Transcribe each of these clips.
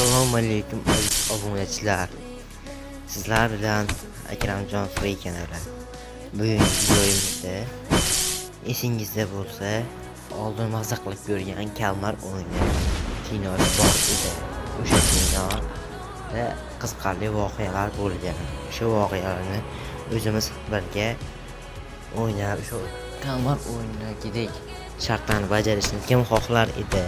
Assalomu alaykum aziz obunachilar. Sizlar bilan Akramjon Free kanali. Bugungi videomizda esingizda bo'lsa, oldin maza qilib ko'rgan Kalmar o'yini kinosi bor edi. O'sha kinoda qiziqarli voqealar bo'lgan. O'sha voqealarni o'zimiz birga o'ynab, shu Kalmar o'yinidagidek shartlarni bajarishni kim xohlar edi?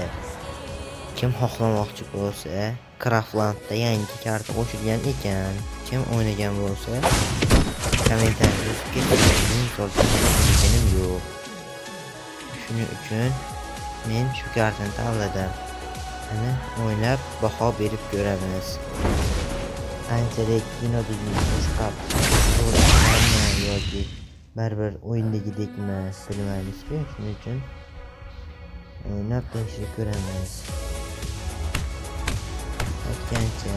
Kim xohlamoqchi bo'lsa, Craftlandda yangi karta qo'shilgan ekan. Kim o'ynagan bo'lsa, kommentariyga yozib ketsin. Men yo'q. Shuning uchun men shu kartani tanladim. Ana o'ynab baho berib ko'ramiz. Qanchalik kinodagi qiziqib bo'lganmi yoki baribir o'yindagidekmi bilmaymiz-ku. Shuning uchun o'ynab tekshirib ko'ramiz. Aytgancha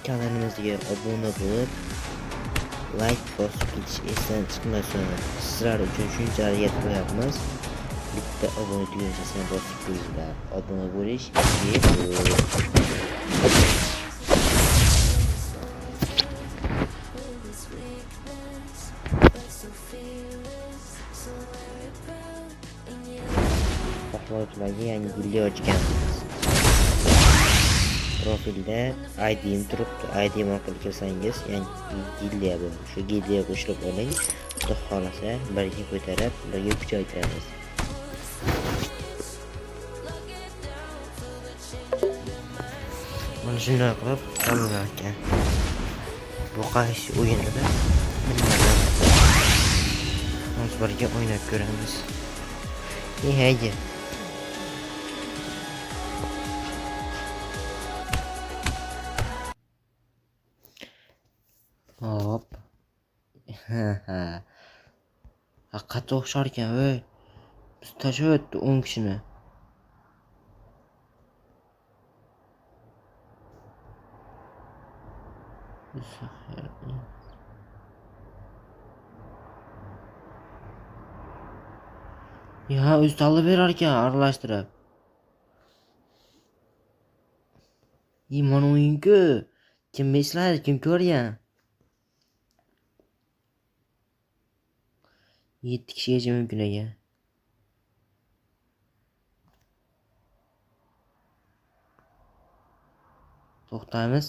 kanalimizga obuna bo'lib, like bosib ketish esdan chiqmasin. Sizlar uchun shunchalik yetib bitta obuna tugmachasini bosib qo'yinglar. Obuna bo'lish bepul. Xohlovchilarga yangi gildiya ochganmiz. Profilda ID'm turibdi. ID'm orqali kirsangiz yangi gildiya bor. Shu gildiyaga qo'shilib oling. Xudo xolasa birga ko'tarib, birga kuchaytiramiz. Mana shunday qilib qolgan ekan. Bu qaysi o'yinida bilmadim. Biz birga o'ynab ko'ramiz. Haydi. Hop. Haqiqatga o'xshar ekan, voy. Biz tashlab o'tdi 10 kishini. Ya, o'zi tanlab berar ekan, aralashtirib. Mana o'yin-ku. Kim eslaydi, kim ko'rgan? 7 kishigacha mumkin ekan. To'xtaymiz.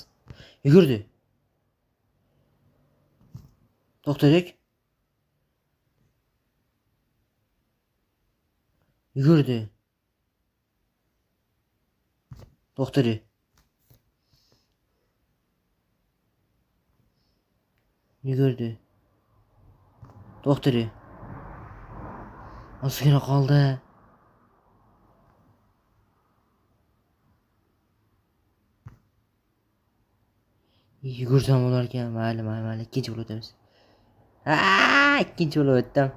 Yugurdi. To'xtadik. Yugurdi. To'xtadi. Yugurdi. To'xtadi. Ozgina qoldi. Yugursam bo'larkan, mayli, ikkinchi bo'lib o'tamiz. Ikkinchi bo'lib o'tdim.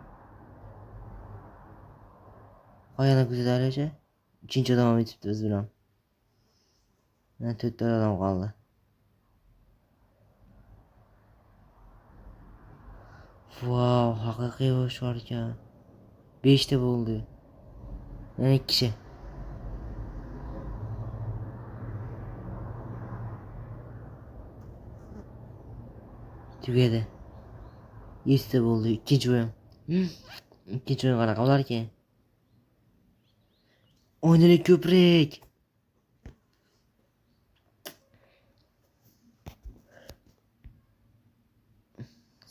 Qo'yani kuzataylikchi. 3-chi davom etibdi biz bilan. Mana 4 ta odam qoldi. Wow, haqiqiy bo'shlar ekan. 5 ta bo'ldi. Yana 2 kishi. Tugadi. 7 ta bo'ldi. Ikkinchi o'yin. Ikkinchi o'yin qanaqa bo'lar ekan? O'ynali ko'prik.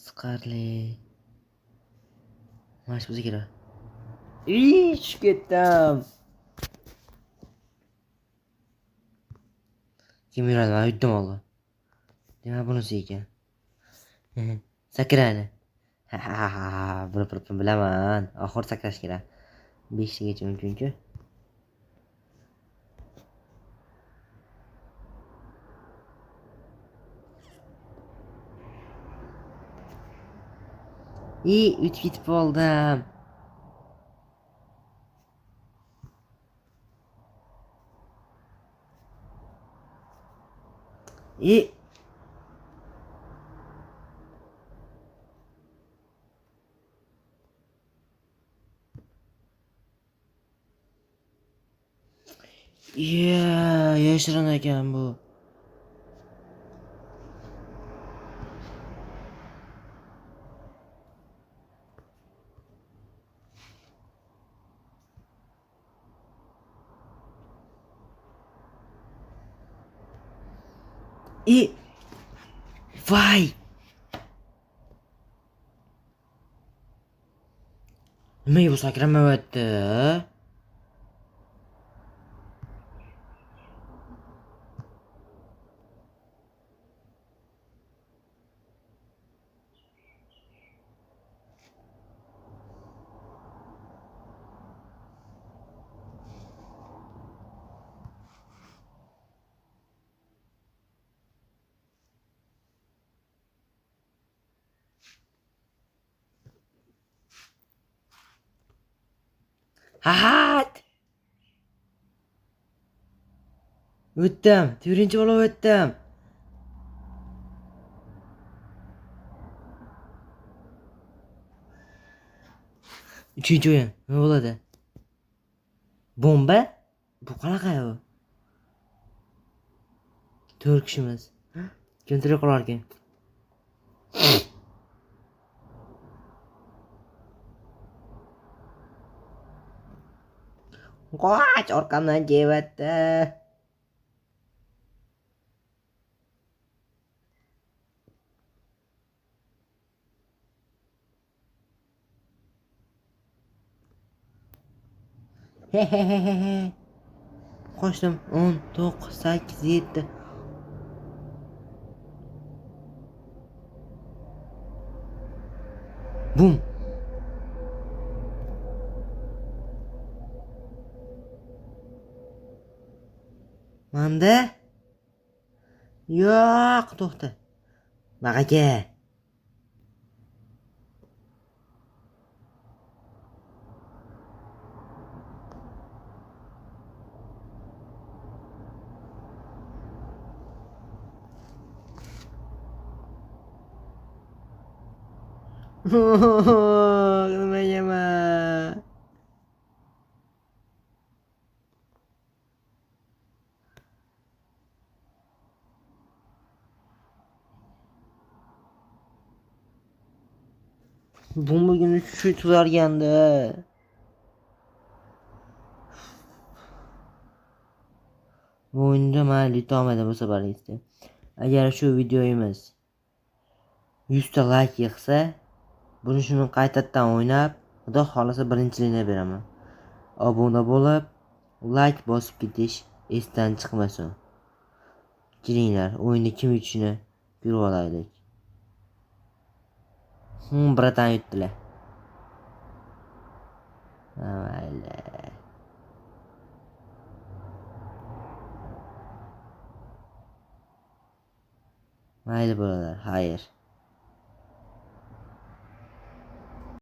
Siqarli. Mash bizga kerak. Tushib ketdim. Kim yuradi? Men yutdim oldi. Demak bunisi ekan. Sakrani. Buni bilaman. Oxir sakrash kerak. 5 tagacha mumkin-ku. O'tib ketib qoldim. E yashirin ekan bu. Voy. Nimaga bu sakramayapti? Hahat. O'tdim. Birinchi bo'lib o'tdim. Uchinchi o'yin. Nima bo'ladi? Bomba? Bu qanaqa bu? 4 kishimiz. Kim tirik qolarkan? Qoch, orqamdan kelyapti. Qochdim. 10, 9, 8, 7. Bum. Manda? Yo'q, to'xta. Baqaka. Nimaga? Bombagini shu tularganda. Bu o'yinda mayli yutolmaydi bu safarlikda. Agar shu videoyimiz 100 ta like yig'sa, buni shuni qaytadan o'ynab, xudo xolasa birinchilikni beraman. Obuna bo'lib, like bosib ketish esdan chiqmasin. Kelinglar, o'yinni kim yutishini ko'rib olaylik. Biratan yutdilar. Mayli. Mayli bolalar, xayr.